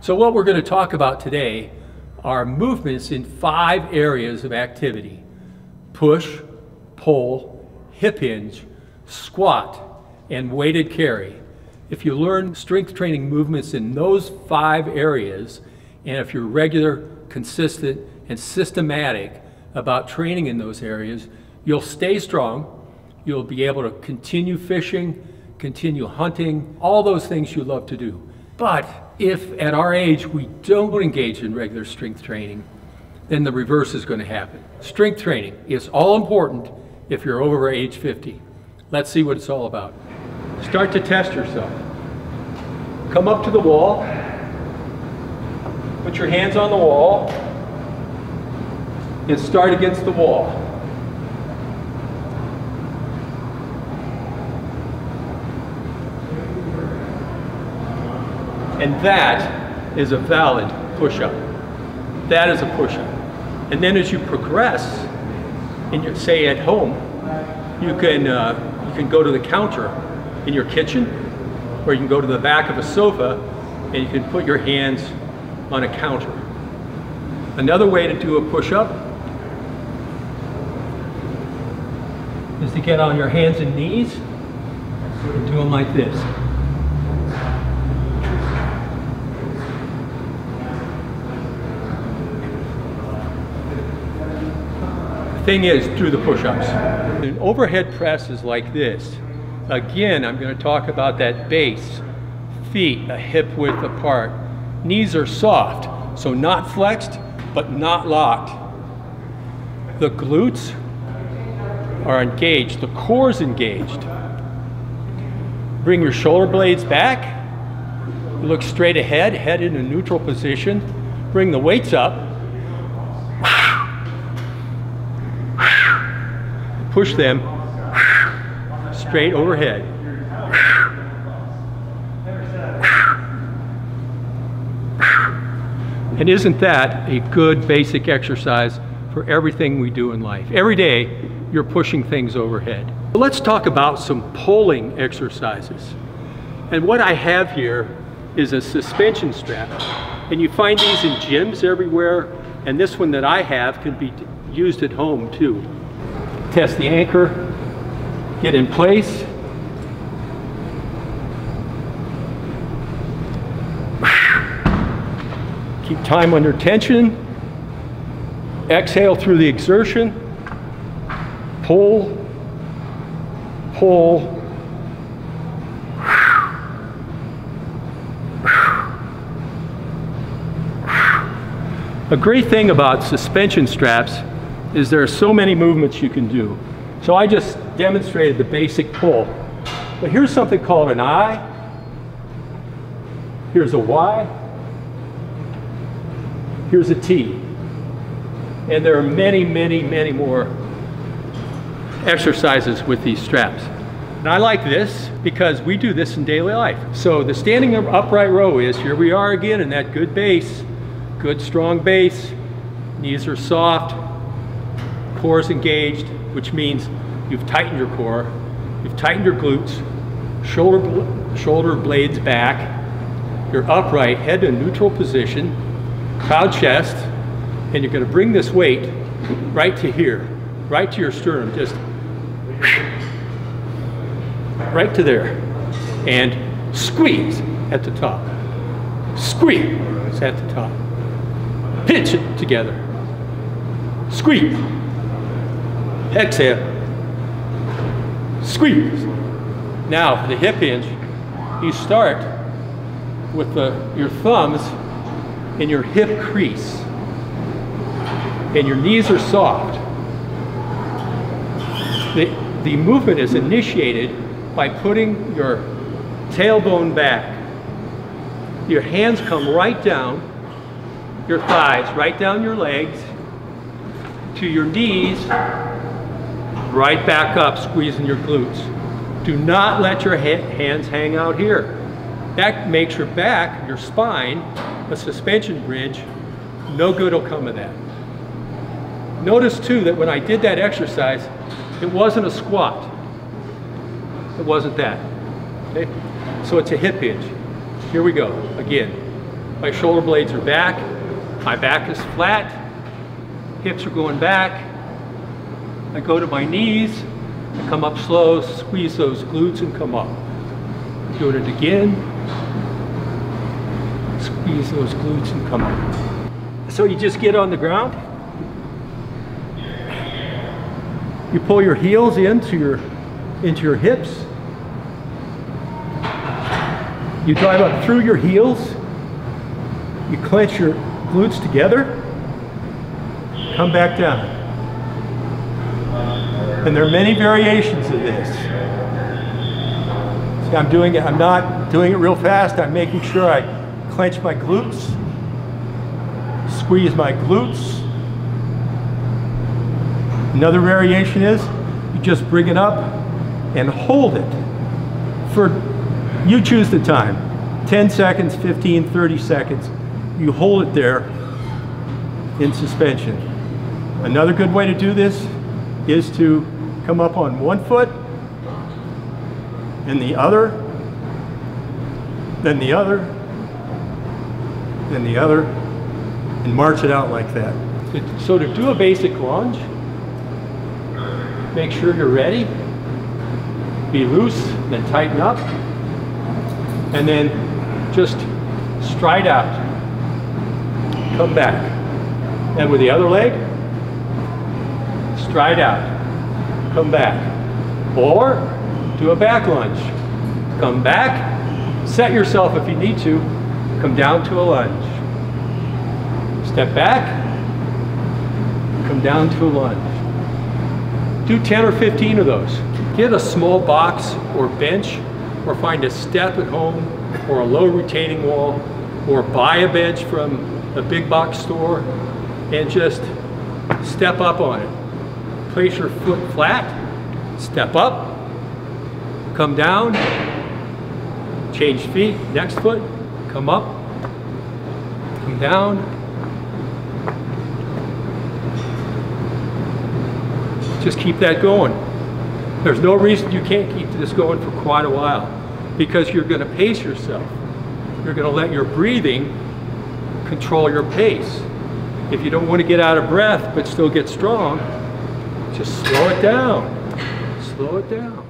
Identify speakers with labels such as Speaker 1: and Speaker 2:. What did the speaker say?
Speaker 1: So what we're going to talk about today are movements in 5 areas of activity: push, pull, hip hinge, squat, and weighted carry. If you learn strength training movements in those 5 areas, and if you're regular, consistent, and systematic about training in those areas, you'll stay strong, you'll be able to continue fishing, continue hunting, all those things you love to do. But if at our age we don't engage in regular strength training, then the reverse is going to happen. Strength training is all important if you're over age 50. Let's see what it's all about. Start to test yourself. Come up to the wall, put your hands on the wall, and start against the wall. And that is a valid push-up. That is a push-up. And then as you progress, and say at home, you can go to the counter in your kitchen, or you can go to the back of a sofa and you can put your hands on a counter. Another way to do a push-up is to get on your hands and knees and do them like this. Thing is, through the push-ups. An overhead press is like this. Again, I'm going to talk about that base. Feet a hip width apart. Knees are soft, so not flexed, but not locked. The glutes are engaged. The core is engaged. Bring your shoulder blades back. Look straight ahead, head in a neutral position. Bring the weights up. Push them straight overhead. And isn't that a good basic exercise for everything we do in life? Every day you're pushing things overhead. Let's talk about some pulling exercises. And what I have here is a suspension strap. And you find these in gyms everywhere. And this one that I have can be used at home too. Test the anchor, get in place. Keep time under tension. Exhale through the exertion. Pull, pull. A great thing about suspension straps is there are so many movements you can do. So I just demonstrated the basic pull. But here's something called an I. Here's a Y. Here's a T. And there are many, many, many more exercises with these straps. And I like this because we do this in daily life. So the standing upright row is, here we are again in that good base, good strong base. Knees are soft. Core is engaged, which means you've tightened your core, you've tightened your glutes, shoulder blades back, you're upright, head in a neutral position, proud chest, and you're going to bring this weight right to here, right to your sternum, just right to there, and squeeze at the top, squeeze at the top, pinch it together, squeeze. Exhale, squeeze. Now for the hip hinge, you start with your thumbs in your hip crease, and your knees are soft. The movement is initiated by putting your tailbone back. Your hands come right down your thighs, right down your legs, to your knees, right back up, squeezing your glutes. Do not let your hands hang out here. That makes your back, your spine, a suspension bridge. No good will come of that. Notice too that when I did that exercise, it wasn't a squat. It wasn't that. Okay? So it's a hip hinge. Here we go, again. My shoulder blades are back. My back is flat. Hips are going back. I go to my knees. I come up slow, squeeze those glutes and come up. Doing it again. Squeeze those glutes and come up. So you just get on the ground. You pull your heels into your hips. You drive up through your heels. You clench your glutes together. Come back down. And there are many variations of this. See, I'm not doing it real fast. I'm making sure I clench my glutes, squeeze my glutes. Another variation is you just bring it up and hold it for, you choose the time, 10 seconds, 15, 30 seconds. You hold it there in suspension. Another good way to do this is to come up on one foot and the other, then the other, then the other, and march it out like that. So to do a basic lunge, make sure you're ready, be loose, then tighten up, and then just stride out, come back. And with the other leg, stride out, come back. Or do a back lunge. Come back, set yourself if you need to, come down to a lunge. Step back, come down to a lunge. Do 10 or 15 of those. Get a small box or bench, or find a step at home, or a low retaining wall, or buy a bench from a big box store, and just step up on it. Place your foot flat, step up, come down, change feet, next foot, come up, come down. Just keep that going. There's no reason you can't keep this going for quite a while, because you're going to pace yourself. You're going to let your breathing control your pace. If you don't want to get out of breath but still get strong, just slow it down. Slow it down.